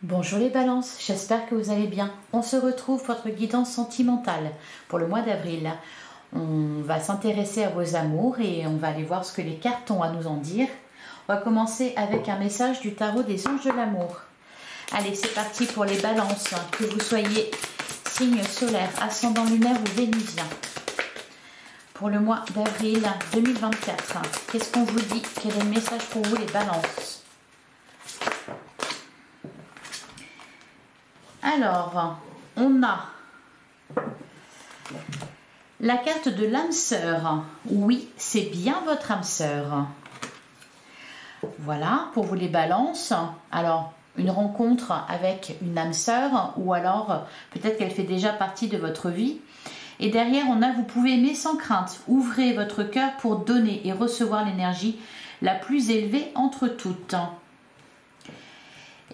Bonjour les balances, j'espère que vous allez bien. On se retrouve pour votre guidance sentimentale pour le mois d'avril. On va s'intéresser à vos amours et on va aller voir ce que les cartes ont à nous en dire. On va commencer avec un message du tarot des anges de l'amour. Allez, c'est parti pour les balances, que vous soyez signe solaire, ascendant lunaire ou vénusien. Pour le mois d'avril 2024, qu'est-ce qu'on vous dit? Quel est le message pour vous les balances? Alors, on a la carte de l'âme sœur. Oui, c'est bien votre âme sœur. Voilà, pour vous les balances. Alors, une rencontre avec une âme sœur ou alors peut-être qu'elle fait déjà partie de votre vie. Et derrière, on a, vous pouvez aimer sans crainte. Ouvrez votre cœur pour donner et recevoir l'énergie la plus élevée entre toutes.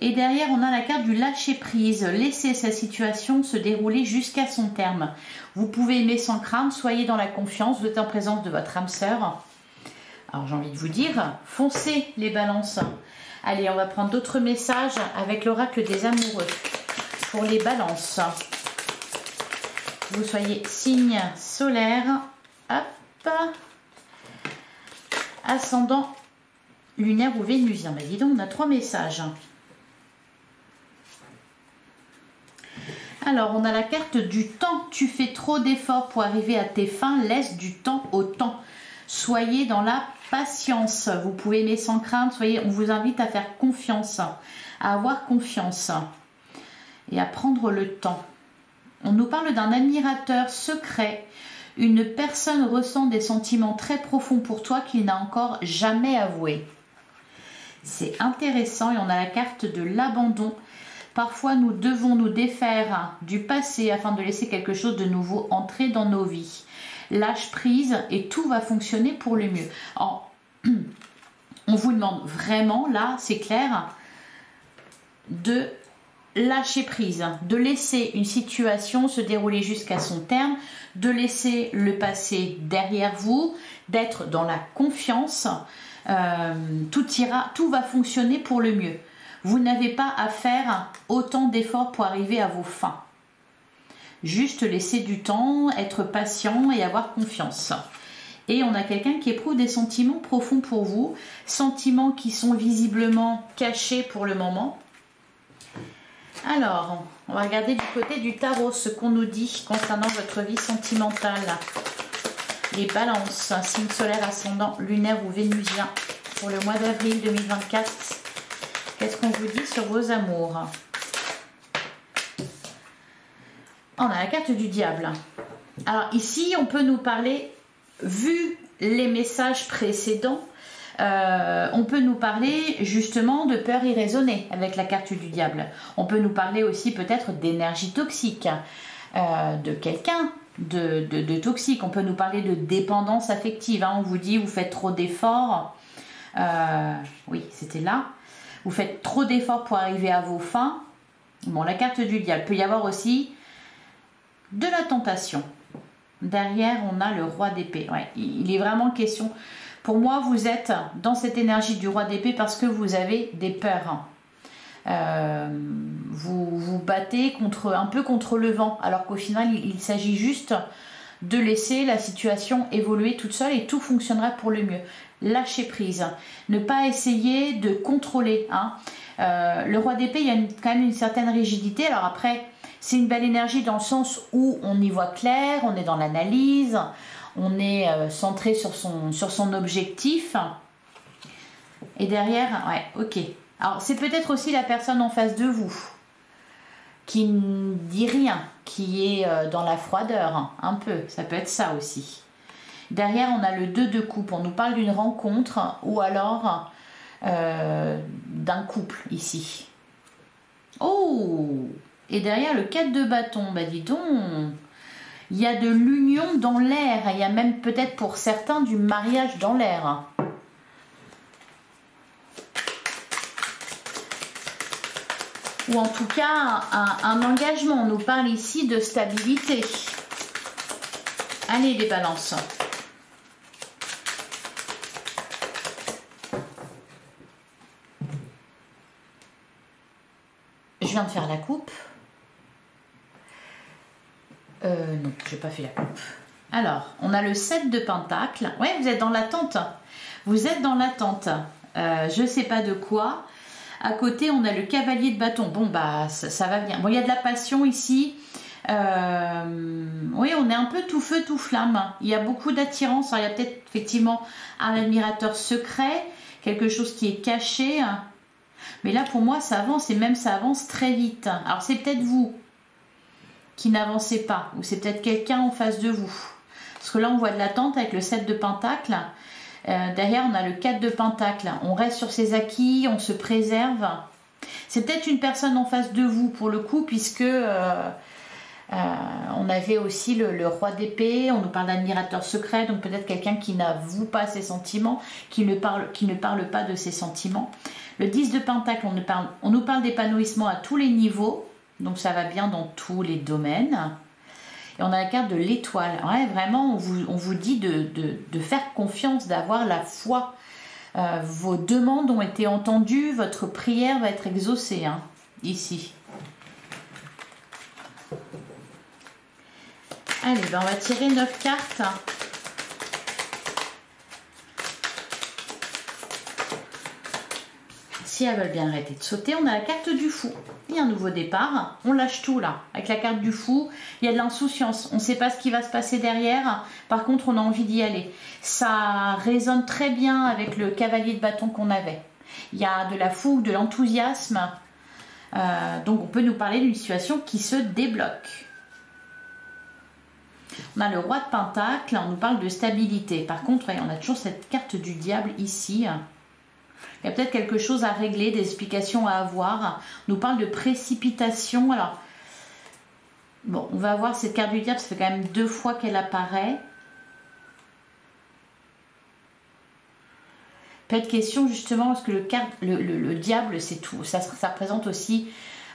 Et derrière, on a la carte du lâcher-prise. Laissez sa situation se dérouler jusqu'à son terme. Vous pouvez aimer sans crainte, soyez dans la confiance, vous êtes en présence de votre âme sœur. Alors, j'ai envie de vous dire, foncez les balances. Allez, on va prendre d'autres messages avec l'oracle des amoureux. Pour les balances, vous soyez signe solaire, hop, ascendant lunaire ou vénusien. Ben, dis donc, on a 3 messages. Alors, on a la carte du temps. Tu fais trop d'efforts pour arriver à tes fins. Laisse du temps au temps. Soyez dans la patience. Vous pouvez aimer sans crainte. Soyez, on vous invite à faire confiance, à avoir confiance et à prendre le temps. On nous parle d'un admirateur secret. Une personne ressent des sentiments très profonds pour toi qu'il n'a encore jamais avoué. C'est intéressant et on a la carte de l'abandon. Parfois, nous devons nous défaire du passé afin de laisser quelque chose de nouveau entrer dans nos vies. Lâche prise et tout va fonctionner pour le mieux. Alors, on vous demande vraiment, là, c'est clair, de lâcher prise, de laisser une situation se dérouler jusqu'à son terme, de laisser le passé derrière vous, d'être dans la confiance. Tout ira, tout va fonctionner pour le mieux. Vous n'avez pas à faire autant d'efforts pour arriver à vos fins. Juste laisser du temps, être patient et avoir confiance. Et on a quelqu'un qui éprouve des sentiments profonds pour vous, sentiments qui sont visiblement cachés pour le moment. Alors, on va regarder du côté du tarot ce qu'on nous dit concernant votre vie sentimentale. Les balances, signe solaire, ascendant, lunaire ou vénusien pour le mois d'avril 2024. Qu'est-ce qu'on vous dit sur vos amours? On a la carte du diable. Alors ici, on peut nous parler, vu les messages précédents, on peut nous parler justement de peur irraisonnée avec la carte du diable. On peut nous parler aussi peut-être d'énergie toxique, de quelqu'un de toxique. On peut nous parler de dépendance affective. Hein. On vous dit, vous faites trop d'efforts. Oui, c'était là. Vous faites trop d'efforts pour arriver à vos fins. Bon, la carte du diable. Il peut y avoir aussi de la tentation. Derrière, on a le roi d'épée. Ouais, il est vraiment question. Pour moi, vous êtes dans cette énergie du roi d'épée parce que vous avez des peurs. Vous vous battez un peu contre le vent. Alors qu'au final, il s'agit juste de laisser la situation évoluer toute seule et tout fonctionnera pour le mieux. Lâcher prise, ne pas essayer de contrôler. Hein. Le roi d'épée, il y a quand même une certaine rigidité. Alors après, c'est une belle énergie dans le sens où on y voit clair, on est dans l'analyse, on est centré sur son objectif. Et derrière, ouais, ok. Alors c'est peut-être aussi la personne en face de vous qui ne dit rien, qui est dans la froideur, hein, un peu. Ça peut être ça aussi. Derrière, on a le 2 de coupe. On nous parle d'une rencontre ou alors d'un couple ici. Oh! Et derrière, le 4 de bâton. Bah dis donc, il y a de l'union dans l'air. Il y a même peut-être pour certains du mariage dans l'air. Ou en tout cas, un engagement. On nous parle ici de stabilité. Allez, les balances. Je viens de faire la coupe. Non, je n'ai pas fait la coupe. Alors, on a le 7 de Pentacle. Ouais, vous êtes dans l'attente. Vous êtes dans l'attente. Je ne sais pas de quoi. À côté, on a le cavalier de bâton. Bon, bah, ça va venir. Bon, il y a de la passion ici. Oui, on est un peu tout feu, tout flamme. Il y a beaucoup d'attirance. Il y a peut-être effectivement un admirateur secret, quelque chose qui est caché. Mais là, pour moi, ça avance et même ça avance très vite. Alors, c'est peut-être vous qui n'avancez pas ou c'est peut-être quelqu'un en face de vous. Parce que là, on voit de l'attente avec le 7 de Pentacle. Derrière, on a le 4 de Pentacle. On reste sur ses acquis, on se préserve. C'est peut-être une personne en face de vous pour le coup, puisque on avait aussi le roi d'épée. On nous parle d'admirateur secret, donc peut-être quelqu'un qui n'avoue pas ses sentiments, qui ne parle pas de ses sentiments. Le 10 de Pentacle, on nous parle d'épanouissement à tous les niveaux, donc ça va bien dans tous les domaines. Et on a la carte de l'étoile. Ouais, vraiment, on vous dit de faire confiance, d'avoir la foi. Vos demandes ont été entendues, votre prière va être exaucée, hein, ici. Allez, ben on va tirer 9 cartes. Si elles veulent bien arrêter de sauter, on a la carte du fou. Il y a un nouveau départ. On lâche tout là. Avec la carte du fou, il y a de l'insouciance. On ne sait pas ce qui va se passer derrière. Par contre, on a envie d'y aller. Ça résonne très bien avec le cavalier de bâton qu'on avait. Il y a de la fougue, de l'enthousiasme. Donc, on peut nous parler d'une situation qui se débloque. On a le roi de Pentacle. On nous parle de stabilité. Par contre, on a toujours cette carte du diable ici. Il y a peut-être quelque chose à régler, des explications à avoir. On nous parle de précipitation. Alors, bon, on va voir cette carte du diable. Ça fait quand même 2 fois qu'elle apparaît. Peut-être question justement, parce que le diable, c'est tout. Ça représente aussi...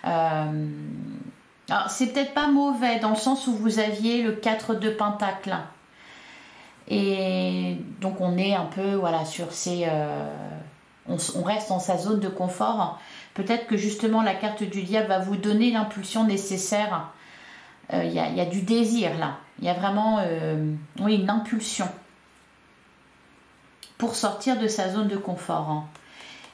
alors, c'est peut-être pas mauvais dans le sens où vous aviez le 4 de Pentacle. Et donc, on est un peu, voilà, sur ces... on reste dans sa zone de confort. Peut-être que justement la carte du diable va vous donner l'impulsion nécessaire. Il y a du désir là. Il y a vraiment oui, une impulsion pour sortir de sa zone de confort. Hein.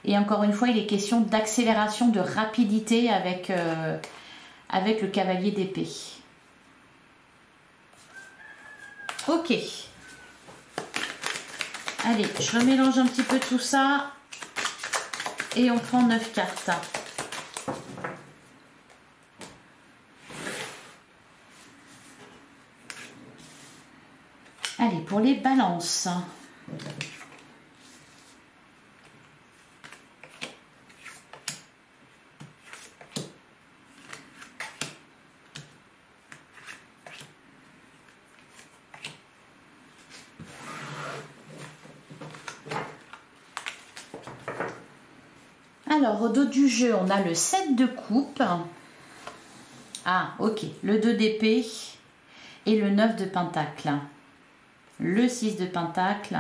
Et encore une fois, il est question d'accélération, de rapidité avec le cavalier d'épée. Ok. Allez, je remélange un petit peu tout ça. Et on prend 9 cartes. Allez, pour les balances. Alors, au dos du jeu, on a le 7 de coupe. Ah, ok. Le 2 d'épée et le 9 de pentacle. Le 6 de pentacle.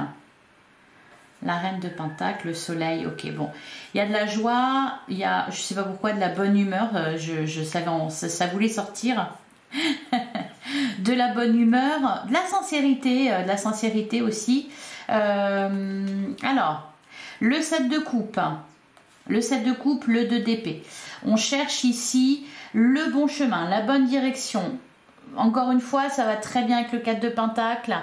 La reine de pentacle, le soleil. Ok, bon. Il y a de la joie, il y a, je ne sais pas pourquoi, de la bonne humeur. Je savais, ça voulait sortir. De la bonne humeur, de la sincérité aussi. Alors, le 7 de coupe. Le 7 de coupe, le 2 d'épée. On cherche ici le bon chemin, la bonne direction. Encore une fois, ça va très bien avec le 4 de pentacle,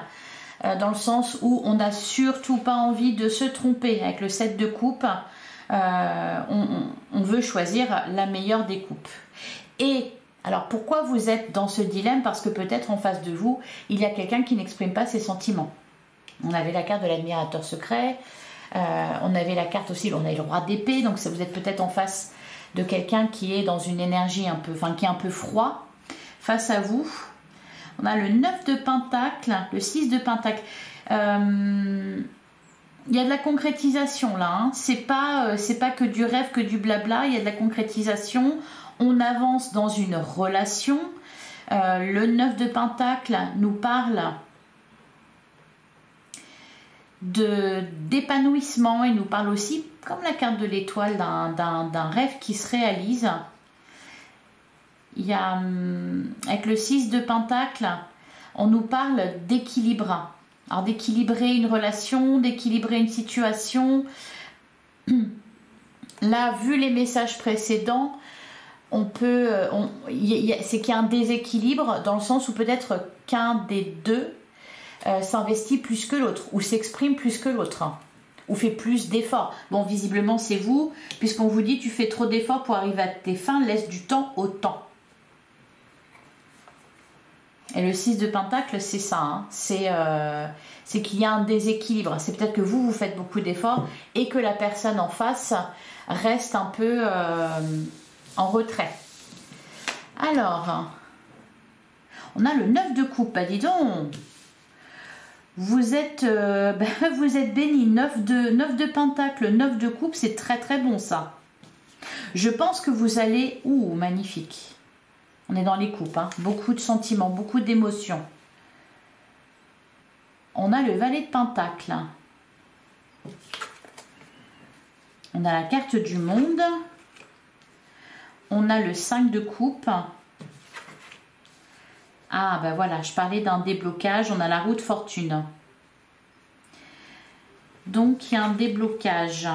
dans le sens où on n'a surtout pas envie de se tromper. Avec le 7 de coupe, on veut choisir la meilleure des coupes. Et alors, pourquoi vous êtes dans ce dilemme? Parce que peut-être en face de vous, il y a quelqu'un qui n'exprime pas ses sentiments. On avait la carte de l'admirateur secret. On avait la carte aussi, on a le roi d'épée, donc ça, vous êtes peut-être en face de quelqu'un qui est dans une énergie un peu, enfin qui est un peu froid face à vous. On a le 9 de pentacle, le 6 de pentacle. Il y a de la concrétisation là, hein. C'est pas que du rêve, que du blabla, il y a de la concrétisation. On avance dans une relation. Le 9 de pentacle nous parle d'épanouissement. Il nous parle aussi, comme la carte de l'étoile, d'un rêve qui se réalise. il y a, avec le 6 de Pentacle, on nous parle d'équilibre. Alors d'équilibrer une relation, d'équilibrer une situation. Là, vu les messages précédents, on peut, c'est qu'il y a un déséquilibre dans le sens où peut-être qu'un des deux s'investit plus que l'autre ou s'exprime plus que l'autre ou fait plus d'efforts. Bon, visiblement, c'est vous, puisqu'on vous dit tu fais trop d'efforts pour arriver à tes fins, laisse du temps au temps. Et le 6 de Pentacle, c'est ça, hein. C'est qu'il y a un déséquilibre. C'est peut-être que vous faites beaucoup d'efforts et que la personne en face reste un peu en retrait. Alors, on a le 9 de coupe. Bah, dis donc, vous êtes béni. 9 de Pentacle, 9 de coupe, c'est très très bon ça. Je pense que vous allez... Ouh, magnifique. On est dans les coupes, hein. Beaucoup de sentiments, beaucoup d'émotions. On a le valet de Pentacle. On a la carte du monde. On a le 5 de coupe. Ah, ben voilà, je parlais d'un déblocage. On a la roue de fortune. Donc, il y a un déblocage.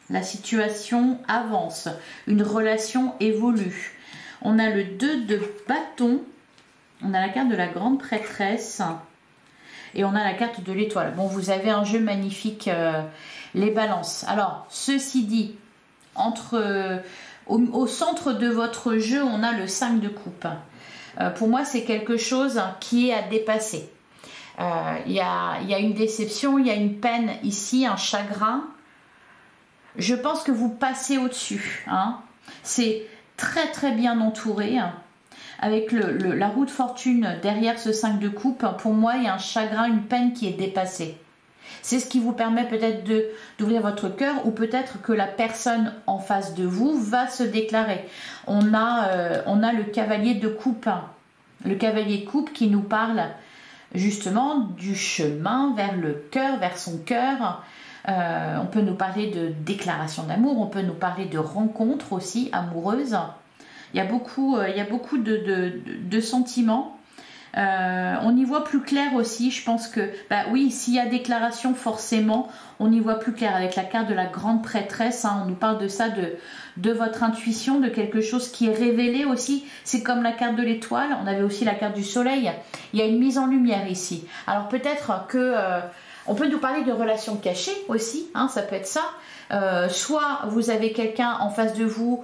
La situation avance. Une relation évolue. On a le 2 de bâton, on a la carte de la grande prêtresse et on a la carte de l'étoile. Bon, vous avez un jeu magnifique, les balances. Alors, ceci dit, au centre de votre jeu, on a le 5 de coupe. Pour moi, c'est quelque chose qui est à dépasser. Il y a une déception, il y a une peine ici, un chagrin. Je pense que vous passez au-dessus, hein. C'est très très bien entouré avec la roue de fortune derrière ce 5 de coupe. Pour moi, il y a un chagrin, une peine qui est dépassée. C'est ce qui vous permet peut-être d'ouvrir votre cœur ou peut-être que la personne en face de vous va se déclarer. On a le cavalier de coupe. Le cavalier de coupe qui nous parle justement du chemin vers le cœur, vers son cœur. On peut nous parler de déclaration d'amour, on peut nous parler de rencontres aussi amoureuses. Il y a beaucoup de sentiments. On y voit plus clair aussi. Je pense que, bah oui, s'il y a déclaration, forcément, on y voit plus clair. Avec la carte de la grande prêtresse, hein, on nous parle de ça, de votre intuition, de quelque chose qui est révélé aussi. C'est comme la carte de l'étoile. On avait aussi la carte du soleil. Il y a une mise en lumière ici. Alors peut-être que... on peut nous parler de relations cachées aussi, hein, ça peut être ça. Soit vous avez quelqu'un en face de vous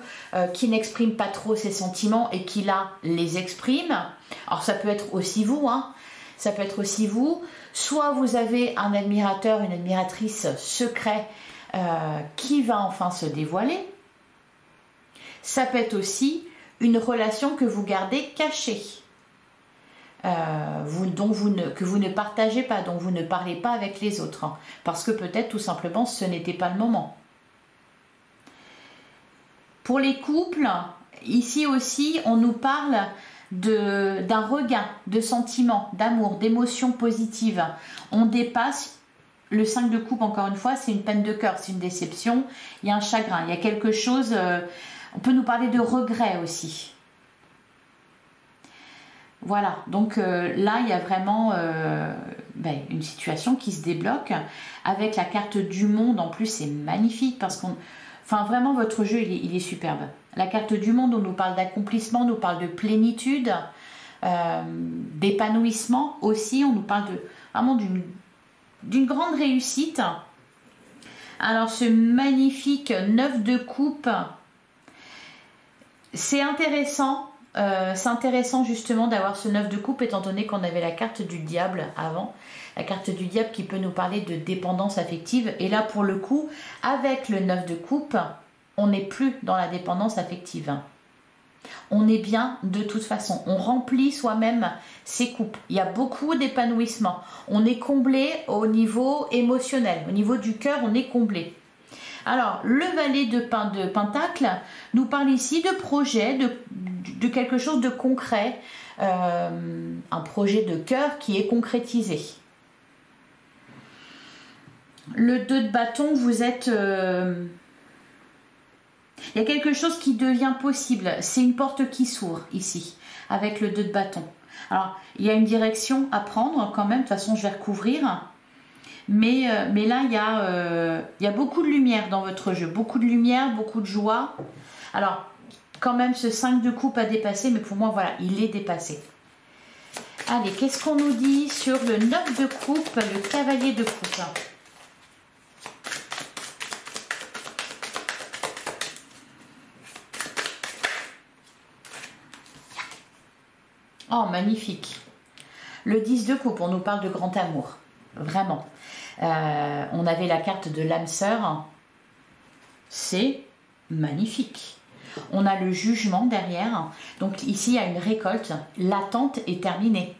qui n'exprime pas trop ses sentiments et qui là les exprime. Alors ça peut être aussi vous, hein. Ça peut être aussi vous. Soit vous avez un admirateur, une admiratrice secret qui va enfin se dévoiler. Ça peut être aussi une relation que vous gardez cachée. Que vous ne partagez pas, dont vous ne parlez pas avec les autres, hein, parce que peut-être tout simplement ce n'était pas le moment. Pour les couples, ici aussi on nous parle d'un regain de sentiments, d'amour, d'émotions positives. On dépasse le 5 de coupe, encore une fois, c'est une peine de cœur, c'est une déception, il y a un chagrin, il y a quelque chose, on peut nous parler de regret aussi. Voilà, donc là, il y a vraiment une situation qui se débloque avec la carte du monde. En plus, c'est magnifique parce qu'on... Enfin, vraiment, votre jeu, il est superbe. La carte du monde, on nous parle d'accomplissement, on nous parle de plénitude, d'épanouissement aussi. On nous parle vraiment d'une grande réussite. Alors, ce magnifique 9 de coupe, c'est intéressant. C'est intéressant justement d'avoir ce 9 de coupe étant donné qu'on avait la carte du diable avant, la carte du diable qui peut nous parler de dépendance affective, et là pour le coup avec le 9 de coupe on n'est plus dans la dépendance affective, on est bien de toute façon, on remplit soi-même ses coupes, il y a beaucoup d'épanouissement, on est comblé au niveau émotionnel, au niveau du cœur on est comblé. Alors, le valet de Pentacle nous parle ici de projet, de quelque chose de concret, un projet de cœur qui est concrétisé. Le 2 de bâton, vous êtes Il y a quelque chose qui devient possible. C'est une porte qui s'ouvre ici, avec le 2 de bâton. Alors, il y a une direction à prendre quand même. De toute façon, je vais recouvrir. Mais là, il y a beaucoup de lumière dans votre jeu. Beaucoup de lumière, beaucoup de joie. Alors, quand même, ce 5 de coupe a dépassé. Mais pour moi, voilà, il est dépassé. Allez, qu'est-ce qu'on nous dit sur le 9 de coupe, le cavalier de coupe? Oh, magnifique. Le 10 de coupe, on nous parle de grand amour. Vraiment. On avait la carte de l'âme sœur. C'est magnifique. On a le jugement derrière. Donc ici, il y a une récolte. L'attente est terminée.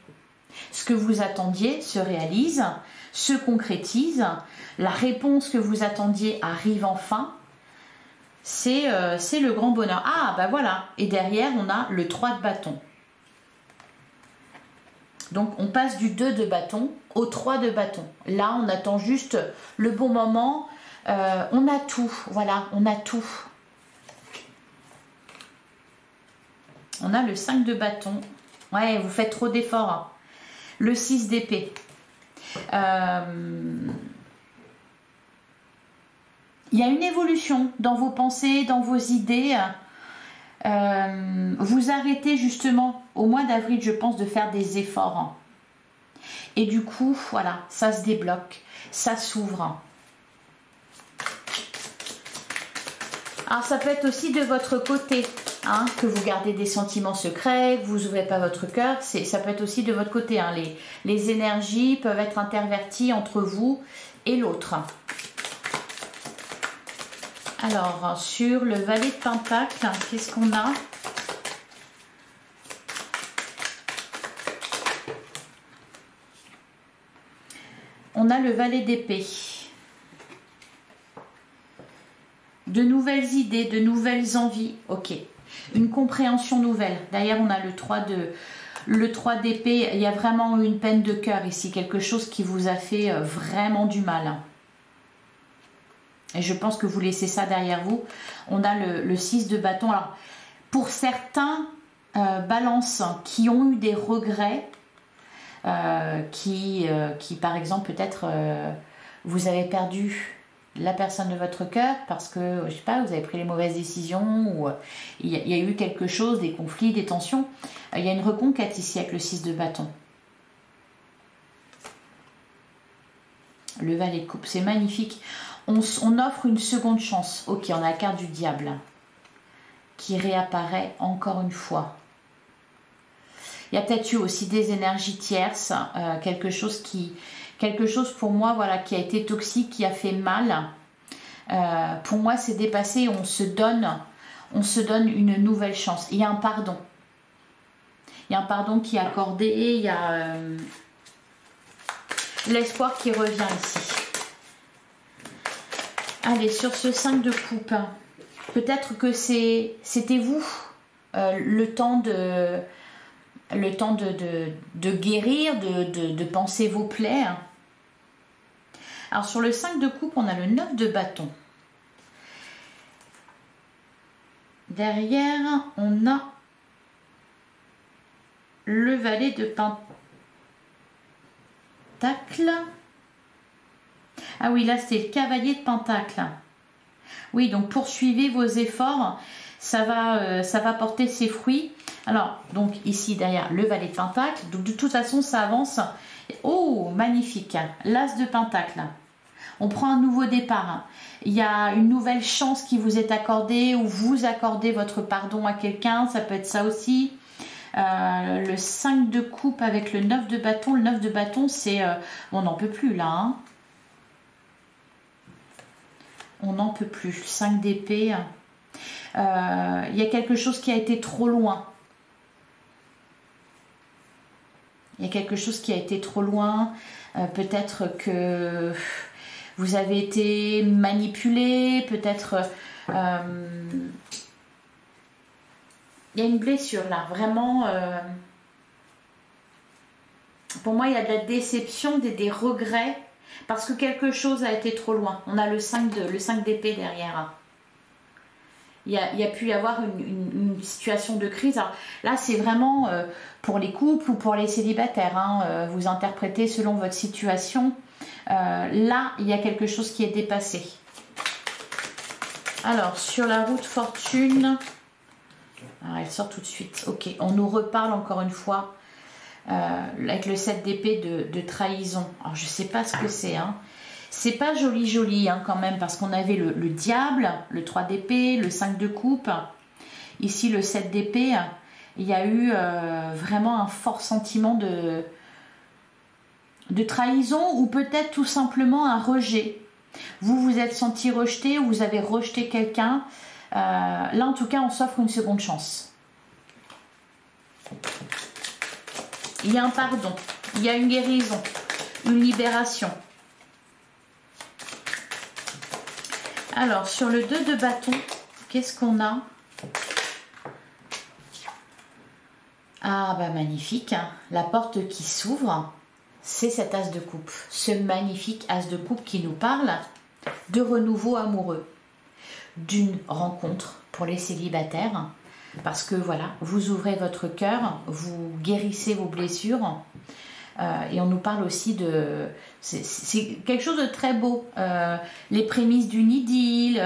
Ce que vous attendiez se réalise, se concrétise. La réponse que vous attendiez arrive enfin. C'est le grand bonheur. Ah, bah voilà. Et derrière, on a le 3 de bâton. Donc, on passe du 2 de bâton au 3 de bâton. Là, on attend juste le bon moment. On a tout. Voilà, on a tout. On a le 5 de bâton. Ouais, vous faites trop d'efforts. Le 6 d'épée. Il y a une évolution dans vos pensées, dans vos idées. Vous arrêtez justement au mois d'avril, je pense, de faire des efforts. Et du coup, voilà, ça se débloque, ça s'ouvre. Alors, ça peut être aussi de votre côté, hein, que vous gardez des sentiments secrets, que vous n'ouvrez pas votre cœur. Ça peut être aussi de votre côté. Hein. Les énergies peuvent être interverties entre vous et l'autre. Alors, sur le valet de Pentacle, qu'est-ce qu'on a? On a le valet d'épée. De nouvelles idées, de nouvelles envies. Ok. Une compréhension nouvelle. D'ailleurs, on a le 3 d'épée. Il y a vraiment une peine de cœur ici. Quelque chose qui vous a fait vraiment du mal. Et je pense que vous laissez ça derrière vous. On a le 6 de bâton. Alors, pour certains balances qui ont eu des regrets, qui par exemple, peut-être, vous avez perdu la personne de votre cœur parce que, je sais pas, vous avez pris les mauvaises décisions ou il y a eu quelque chose, des conflits, des tensions. Il y a une reconquête ici avec le 6 de bâton. Le valet de coupe, c'est magnifique. On offre une seconde chance. Ok, on a la carte du diable qui réapparaît encore une fois. Il y a peut-être eu aussi des énergies tierces, quelque chose pour moi, voilà, qui a été toxique, qui a fait mal. Pour moi, c'est dépassé. On se donne une nouvelle chance. Il y a un pardon. Il y a un pardon qui est accordé. Il y a l'espoir qui revient ici. Allez, sur ce 5 de coupe, peut-être que c'était vous, le temps de guérir, de penser vos plaies. Alors sur le 5 de coupe, on a le 9 de bâton. Derrière, on a le valet de pentacle. Ah oui, là c'était le cavalier de pentacle. Oui, donc poursuivez vos efforts, ça va porter ses fruits. Alors, donc ici derrière le valet de pentacle, donc de toute façon ça avance. Oh, magnifique, l'as de pentacle. On prend un nouveau départ. Il y a une nouvelle chance qui vous est accordée ou vous accordez votre pardon à quelqu'un, ça peut être ça aussi. Le 5 de coupe avec le 9 de bâton. Le 9 de bâton, c'est... on n'en peut plus là. Hein. On n'en peut plus. 5 d'épée. Il y a quelque chose qui a été trop loin. Il y a quelque chose qui a été trop loin. Peut-être que vous avez été manipulé. Peut-être... il y a une blessure là. Vraiment... pour moi, il y a de la déception, des regrets. Parce que quelque chose a été trop loin. On a le 5 d'épée derrière. Il y a pu y avoir une situation de crise. Alors, là, c'est vraiment pour les couples ou pour les célibataires. Hein, vous interprétez selon votre situation. Là, il y a quelque chose qui est dépassé. Alors, sur la route fortune... Alors, elle sort tout de suite. Ok, on nous reparle encore une fois avec le 7 d'épée de trahison. Alors, je ne sais pas ce que c'est. Hein. C'est pas joli joli hein, quand même, parce qu'on avait le diable, le 3 d'épée, le 5 de coupe. Ici, le 7 d'épée. Il y a eu vraiment un fort sentiment de trahison ou peut-être tout simplement un rejet. Vous vous êtes senti rejeté ou vous avez rejeté quelqu'un. Là, en tout cas, on s'offre une seconde chance. Il y a un pardon, il y a une guérison, une libération. Alors, sur le 2 de bâton, qu'est-ce qu'on a? Ah, bah magnifique, hein. La porte qui s'ouvre, c'est cet as de coupe. Ce magnifique as de coupe qui nous parle de renouveau amoureux, d'une rencontre pour les célibataires, parce que voilà, vous ouvrez votre cœur, vous guérissez vos blessures, et on nous parle aussi de... C'est quelque chose de très beau, les prémices d'une idylle,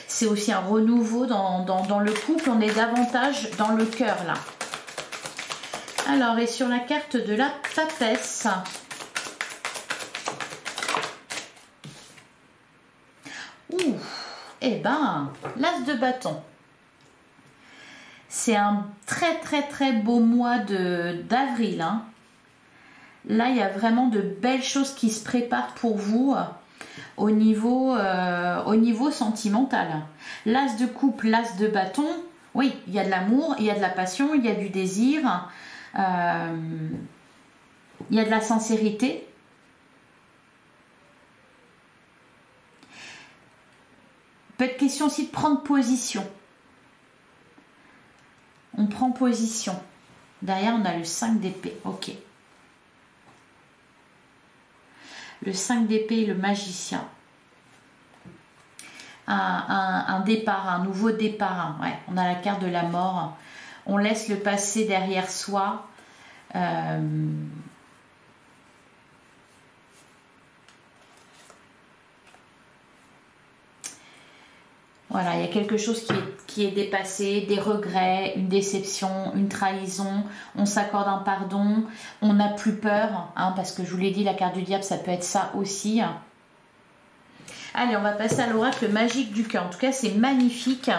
c'est aussi un renouveau dans le couple, on est davantage dans le cœur là. Alors, et sur la carte de la papesse, eh ben, l'as de bâton. C'est un très beau mois d'avril. Hein. Là, il y a vraiment de belles choses qui se préparent pour vous au niveau sentimental. L'as de coupe, l'as de bâton, oui, il y a de l'amour, il y a de la passion, il y a du désir, il y a de la sincérité. Peut être question aussi de prendre position. On prend position. Derrière, on a le 5 d'épée. Ok. Le 5 d'épée, le magicien. Un départ, un nouveau départ. Ouais, on a la carte de la mort. On laisse le passé derrière soi. Voilà, il y a quelque chose qui est dépassé, des regrets, une déception, une trahison, on s'accorde un pardon, on n'a plus peur, hein, parce que je vous l'ai dit, la carte du diable, ça peut être ça aussi. Allez, on va passer à l'oracle magique du cœur. En tout cas, c'est magnifique,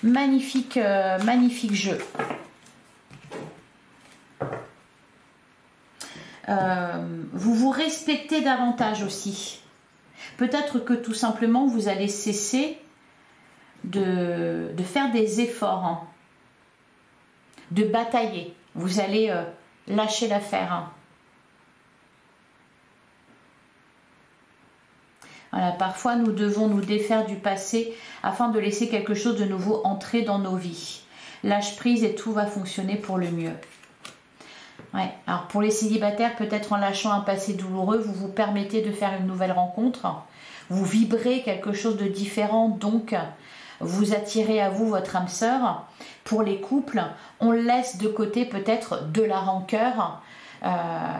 magnifique, magnifique jeu. Vous vous respectez davantage aussi. Peut-être que tout simplement, vous allez cesser de faire des efforts, hein, de batailler. Vous allez lâcher l'affaire. Hein. Voilà, parfois, nous devons nous défaire du passé afin de laisser quelque chose de nouveau entrer dans nos vies. Lâche prise et tout va fonctionner pour le mieux. Ouais. Alors pour les célibataires, peut-être en lâchant un passé douloureux, vous vous permettez de faire une nouvelle rencontre. Vous vibrez quelque chose de différent, donc vous attirez à vous votre âme sœur. Pour les couples, on laisse de côté peut-être de la rancœur.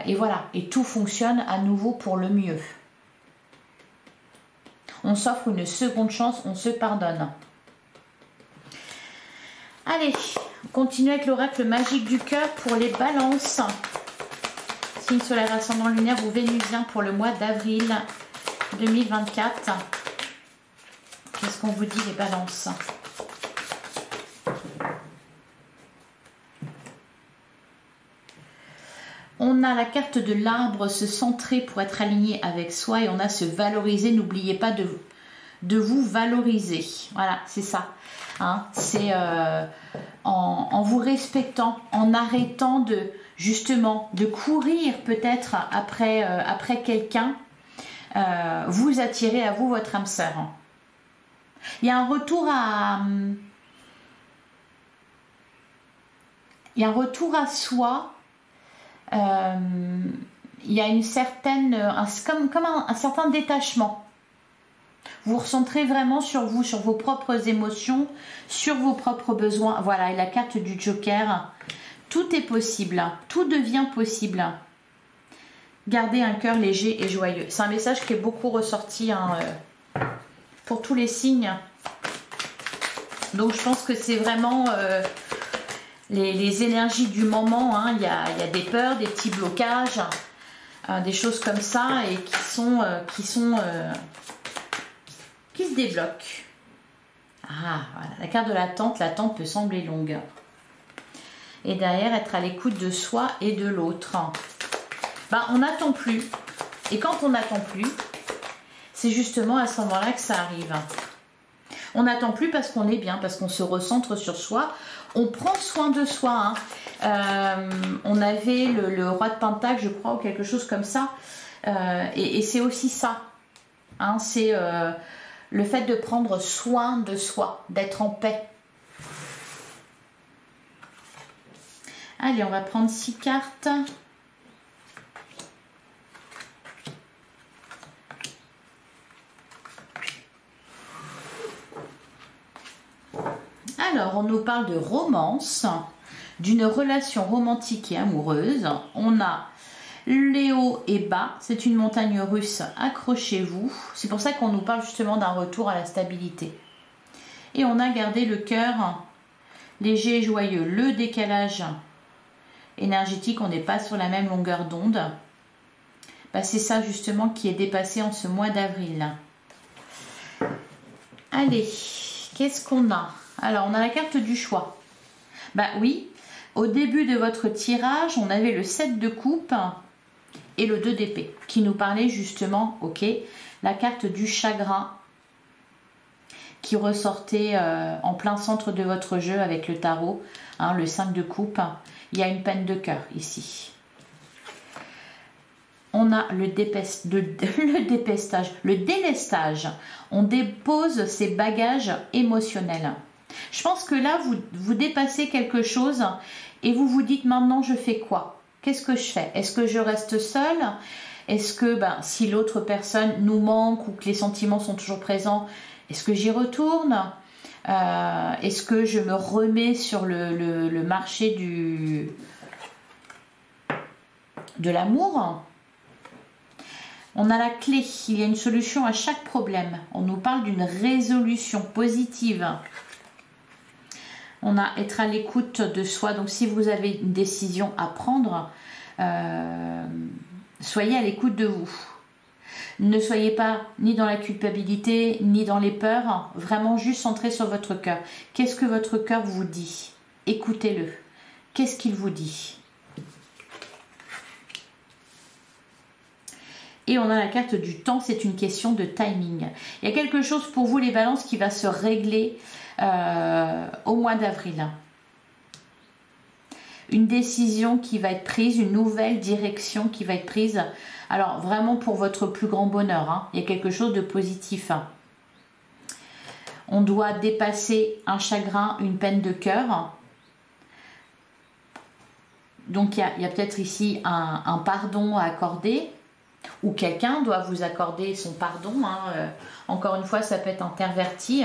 Et voilà, et tout fonctionne à nouveau pour le mieux. On s'offre une seconde chance, on se pardonne. Allez, on continue avec l'oracle magique du cœur pour les balances. Signe solaire ascendant lunaire ou vénusien pour le mois d'avril 2024. Qu'est-ce qu'on vous dit les balances? On a la carte de l'arbre, se centrer pour être aligné avec soi, et on a se valoriser. N'oubliez pas de vous valoriser. Voilà, c'est ça. Hein, c'est en vous respectant, en arrêtant justement de courir peut-être après quelqu'un, vous attirez à vous votre âme sœur. Il y a un retour à soi. Il y a une certaine, comme un certain détachement. Vous recentrez vraiment sur vous, sur vos propres émotions, sur vos propres besoins. Voilà, et la carte du Joker. Tout est possible, tout devient possible. Gardez un cœur léger et joyeux. C'est un message qui est beaucoup ressorti hein, pour tous les signes. Donc je pense que c'est vraiment les énergies du moment. Hein. Il y a des peurs, des petits blocages, des choses comme ça et qui se débloquent. Ah, voilà. La carte de l'attente peut sembler longue. Et derrière, être à l'écoute de soi et de l'autre. Ben, on n'attend plus. Et quand on n'attend plus, c'est justement à ce moment-là que ça arrive. On n'attend plus parce qu'on est bien, parce qu'on se recentre sur soi. On prend soin de soi. Hein. On avait le roi de Pentacle, je crois, ou quelque chose comme ça. Et c'est aussi ça. Hein, c'est le fait de prendre soin de soi, d'être en paix. Allez, on va prendre 6 cartes. Alors, on nous parle de romance, d'une relation romantique et amoureuse. On a les hauts et bas, c'est une montagne russe, accrochez-vous. C'est pour ça qu'on nous parle justement d'un retour à la stabilité. Et on a gardé le cœur léger et joyeux, le décalage énergétique, on n'est pas sur la même longueur d'onde. Bah, c'est ça justement qui est dépassé en ce mois d'avril. Allez, qu'est-ce qu'on a? Alors, on a la carte du choix. Bah oui, au début de votre tirage, on avait le 7 de coupe et le 2 d'épée qui nous parlait justement, ok, la carte du chagrin qui ressortait en plein centre de votre jeu avec le tarot, hein, le 5 de coupe. Il y a une peine de cœur ici. On a le délestage. On dépose ses bagages émotionnels. Je pense que là, vous dépassez quelque chose et vous vous dites maintenant, je fais quoi? Qu'est-ce que je fais? Est-ce que je reste seule? Est-ce que si l'autre personne nous manque ou que les sentiments sont toujours présents, est-ce que j'y retourne? Est-ce que je me remets sur le marché de l'amour? On a la clé, il y a une solution à chaque problème. On nous parle d'une résolution positive. On a être à l'écoute de soi. Donc si vous avez une décision à prendre, soyez à l'écoute de vous. Ne soyez pas ni dans la culpabilité, ni dans les peurs. Vraiment juste centré sur votre cœur. Qu'est-ce que votre cœur vous dit? Écoutez-le. Qu'est-ce qu'il vous dit? Et on a la carte du temps, c'est une question de timing. Il y a quelque chose pour vous, les balances, qui va se régler au mois d'avril. Une décision qui va être prise, une nouvelle direction qui va être prise. Alors, vraiment pour votre plus grand bonheur. Hein. Il y a quelque chose de positif. Hein. On doit dépasser un chagrin, une peine de cœur. Donc, il y a peut-être ici un pardon à accorder. Ou quelqu'un doit vous accorder son pardon. Hein. Encore une fois, ça peut être interverti.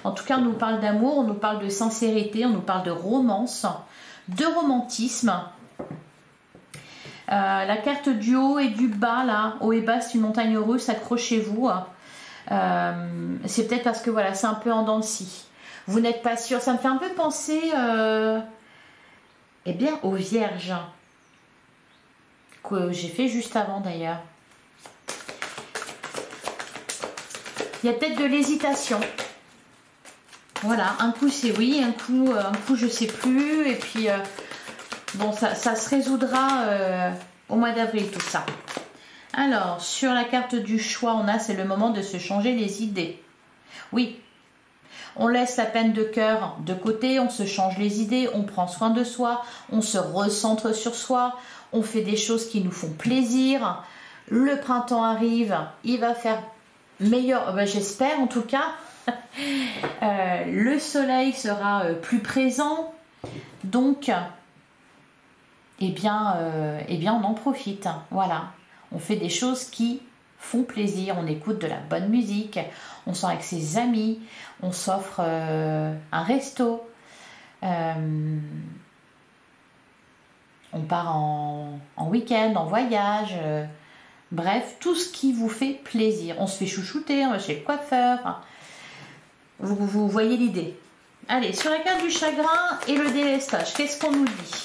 En tout cas, on nous parle d'amour, on nous parle de sincérité, on nous parle de romance, de romantisme. La carte du haut et du bas, là, haut et bas, c'est une montagne russe, accrochez-vous. C'est peut-être parce que voilà, c'est un peu en dents de scie. Vous n'êtes pas sûr. Ça me fait un peu penser eh bien, aux vierges que j'ai fait juste avant d'ailleurs. Il y a peut-être de l'hésitation. Voilà, un coup c'est oui, un coup je sais plus. Et puis, bon, ça se résoudra au mois d'avril tout ça. Alors, sur la carte du choix, on a, c'est le moment de se changer les idées. Oui, on laisse la peine de cœur de côté, on se change les idées, on prend soin de soi, on se recentre sur soi, on fait des choses qui nous font plaisir. Le printemps arrive, il va faire meilleur, j'espère en tout cas. Le soleil sera plus présent, donc eh bien on en profite. Voilà, on fait des choses qui font plaisir, on écoute de la bonne musique, on sort avec ses amis, on s'offre un resto, on part en week-end, en voyage, bref, tout ce qui vous fait plaisir. On se fait chouchouter, on va chez le coiffeur, enfin, vous voyez l'idée. Allez, sur la carte du chagrin et le délestage, qu'est-ce qu'on nous dit?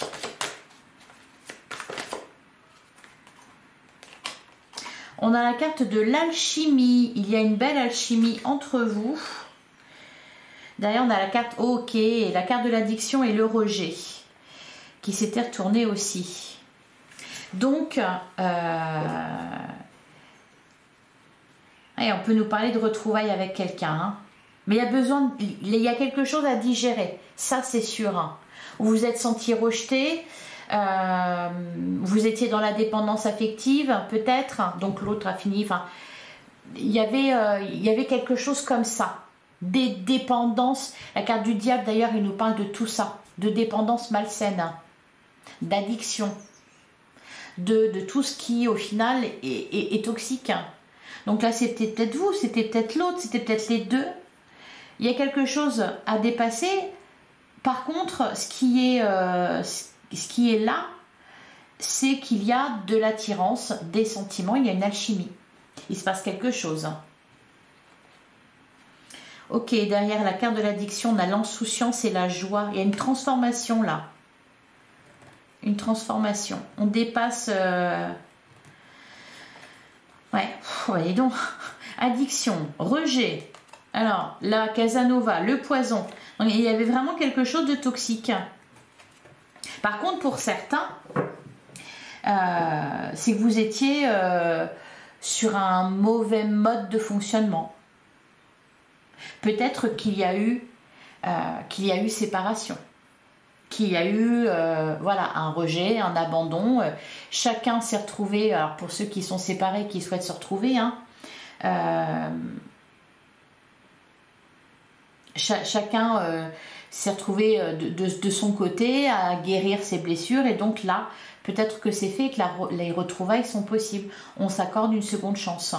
On a la carte de l'alchimie. Il y a une belle alchimie entre vous. Derrière, on a la carte OK, et la carte de l'addiction et le rejet, qui s'était retournée aussi. Donc, on peut nous parler de retrouvailles avec quelqu'un. Hein. Mais il y a quelque chose à digérer. Ça, c'est sûr. Hein. Vous vous êtes senti rejeté. Vous étiez dans la dépendance affective peut-être, donc l'autre a fini, enfin il y avait quelque chose comme ça, des dépendances. La carte du diable d'ailleurs, il nous parle de tout ça, de dépendance malsaine, d'addiction, de tout ce qui au final est toxique. Donc là c'était peut-être vous, c'était peut-être l'autre, c'était peut-être les deux. Il y a quelque chose à dépasser. Par contre, ce qui est là, c'est qu'il y a de l'attirance, des sentiments, il y a une alchimie. Il se passe quelque chose. Ok, derrière la carte de l'addiction, on a l'insouciance et la joie. Il y a une transformation là. Une transformation. On dépasse... Ouais, voyez donc. Addiction, rejet. Alors, la Casanova, le poison. Donc, il y avait vraiment quelque chose de toxique. Par contre, pour certains, c'est que vous étiez sur un mauvais mode de fonctionnement. Peut-être qu'il y a eu séparation, qu'il y a eu voilà, un rejet, un abandon. Chacun s'est retrouvé, alors pour ceux qui sont séparés, qui souhaitent se retrouver, hein, chacun s'est retrouvé de son côté à guérir ses blessures, et donc là, peut-être que c'est fait, que les retrouvailles sont possibles. On s'accorde une seconde chance.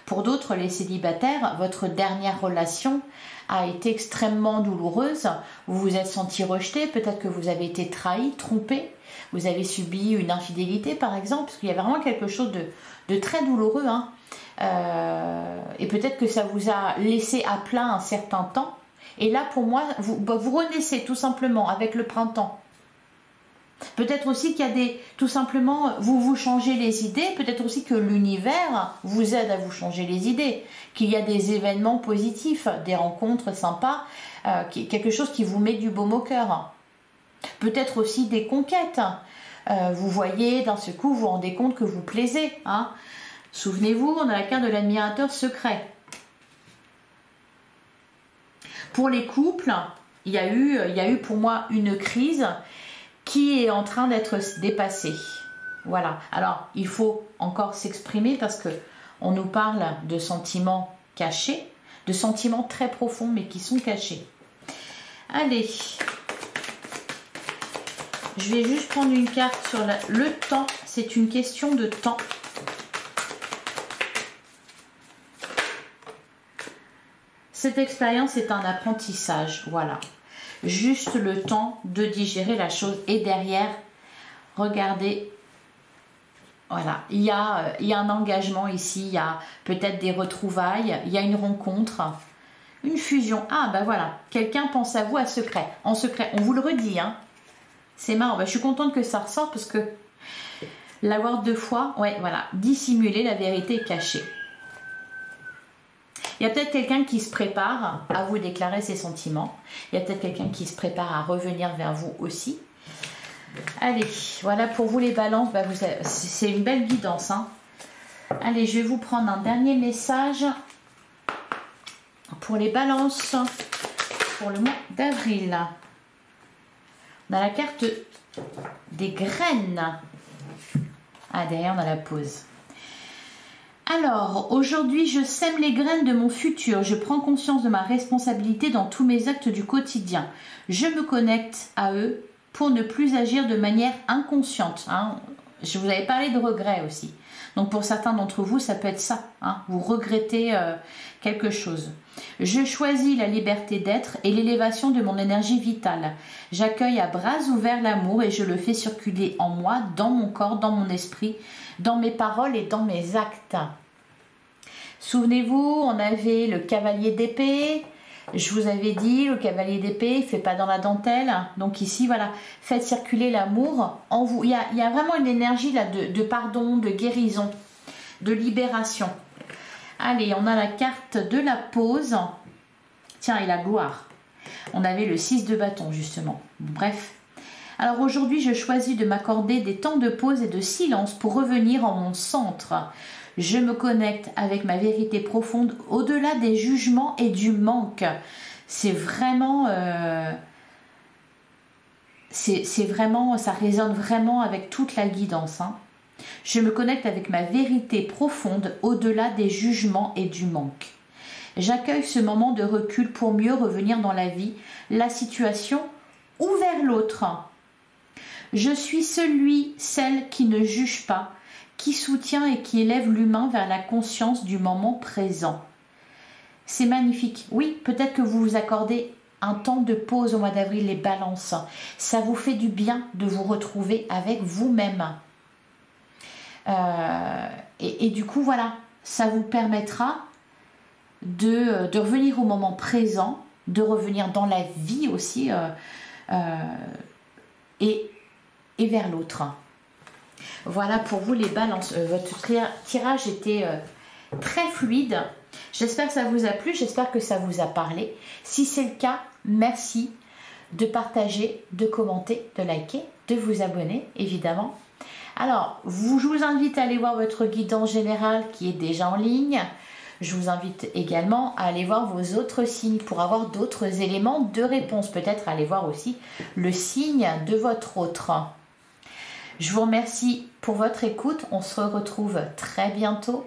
Pour d'autres, les célibataires, votre dernière relation a été extrêmement douloureuse. Vous vous êtes senti rejeté, peut-être que vous avez été trahi, trompé, vous avez subi une infidélité par exemple, parce qu'il y a vraiment quelque chose de très douloureux. Hein. Et peut-être que ça vous a laissé à plat un certain temps. Et là, pour moi, vous renaissez tout simplement avec le printemps. Peut-être aussi qu'il y a tout simplement, vous changez les idées. Peut-être aussi que l'univers vous aide à vous changer les idées. Qu'il y a des événements positifs, des rencontres sympas, quelque chose qui vous met du baume au cœur. Peut-être aussi des conquêtes. Vous voyez, d'un seul coup, vous vous rendez compte que vous plaisez. Hein. Souvenez-vous, on a la carte de l'admirateur secret. Pour les couples, il y a eu pour moi une crise qui est en train d'être dépassée. Voilà. Alors, il faut encore s'exprimer parce que on nous parle de sentiments cachés, de sentiments très profonds mais qui sont cachés. Allez. Je vais juste prendre une carte sur le temps. C'est une question de temps. Cette expérience est un apprentissage, voilà. Juste le temps de digérer la chose. Et derrière, regardez, voilà, il y a un engagement ici, il y a peut-être des retrouvailles, il y a une rencontre, une fusion. Ah, ben voilà, quelqu'un pense à vous en secret. On vous le redit, hein. C'est marrant, ben, je suis contente que ça ressorte parce que l'avoir deux fois, ouais, voilà, dissimuler, la vérité est cachée. Il y a peut-être quelqu'un qui se prépare à vous déclarer ses sentiments. Il y a peut-être quelqu'un qui se prépare à revenir vers vous aussi. Allez, voilà pour vous les balances. Bah c'est une belle guidance. Hein. Allez, je vais vous prendre un dernier message pour les balances pour le mois d'avril. On a la carte des graines. Ah, derrière, on a la pause. Alors, aujourd'hui, je sème les graines de mon futur. Je prends conscience de ma responsabilité dans tous mes actes du quotidien. Je me connecte à eux pour ne plus agir de manière inconsciente. Hein. Je vous avais parlé de regret aussi. Donc pour certains d'entre vous, ça peut être ça, hein, vous regrettez quelque chose. Je choisis la liberté d'être et l'élévation de mon énergie vitale. J'accueille à bras ouverts l'amour et je le fais circuler en moi, dans mon corps, dans mon esprit, dans mes paroles et dans mes actes. Souvenez-vous, on avait le cavalier d'épée. Je vous avais dit, le cavalier d'épée, il ne fait pas dans la dentelle. Donc ici, voilà, faites circuler l'amour en vous. Il y a vraiment une énergie là de pardon, de guérison, de libération. Allez, on a la carte de la pause. Tiens, et la gloire. On avait le 6 de bâton, justement. Bref. Alors aujourd'hui, je choisis de m'accorder des temps de pause et de silence pour revenir en mon centre. Je me connecte avec ma vérité profonde au-delà des jugements et du manque. C'est vraiment... ça résonne vraiment avec toute la guidance, hein. Je me connecte avec ma vérité profonde au-delà des jugements et du manque. J'accueille ce moment de recul pour mieux revenir dans la vie, la situation ou vers l'autre. Je suis celle qui ne juge pas, qui soutient et qui élève l'humain vers la conscience du moment présent. C'est magnifique. Oui, peut-être que vous vous accordez un temps de pause au mois d'avril, les balances. Ça vous fait du bien de vous retrouver avec vous-même. Et du coup, voilà, ça vous permettra de revenir au moment présent, de revenir dans la vie aussi et vers l'autre. Voilà pour vous les balances. Votre tirage était très fluide. J'espère que ça vous a plu, j'espère que ça vous a parlé. Si c'est le cas, merci de partager, de commenter, de liker, de vous abonner, évidemment. Alors, je vous invite à aller voir votre guidance générale qui est déjà en ligne. Je vous invite également à aller voir vos autres signes pour avoir d'autres éléments de réponse. Peut-être aller voir aussi le signe de votre autre. Je vous remercie pour votre écoute. On se retrouve très bientôt.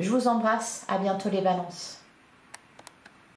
Je vous embrasse. À bientôt les balances.